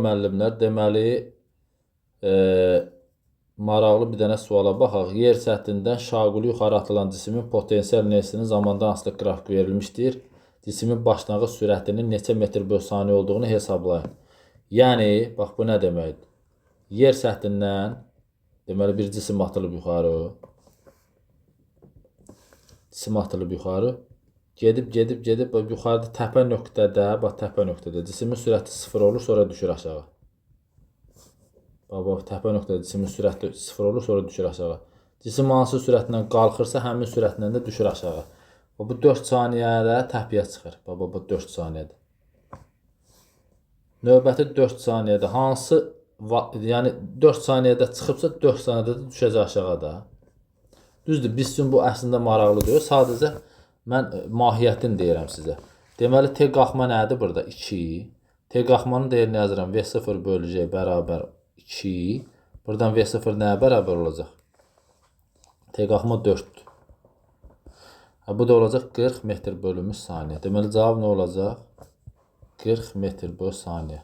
Müəllimlər, deməli, maraqlı bir dənə suala baxaq. Yer səthindən şaquli yuxarı atılan cismin potensial inerjisinin zamandan asılı qrafik verilmişdir. Cismin başlanğıc sürətinin neçə metr bölü saniyə olduğunu hesablayın. Yəni, bax bu nə deməkdir? Yer səthindən, deməli, bir cisim atılıb yuxarı. Cisim atılıb yuxarı. Gedib, yuxarıda təpə nöqtədə, cismin sürəti 0 olur, sonra düşür aşağı. Bax, təpə nöqtədə cismin sürəti 0 olur, sonra düşür aşağı. Cisim hansı sürətlə qalxırsa, həmin sürətlə də düşür aşağı. Bu 4 saniyədə təpəyə çıxır. Bax, 4 saniyədə. Növbəti 4 saniyədə hansı, yəni 4 saniyədə çıxıbsa, 4 saniyədə də düşəcək aşağı da. Düzdür, biz üçün bu əslində maraqlı deyil. Sadəcə mən mahiyyətini deyirəm sizə. Deməli, T qalxma nədir burada? 2. T qalxmanın değerini yazıram. V0 bölü J bərabər 2. Buradan V0 nəyə bərabər olacaq? T qalxma 4. Bu da olacaq 40 metr bölünmüş saniyə. Deməli, cavab nə olacaq? 40 metr bölü saniyə.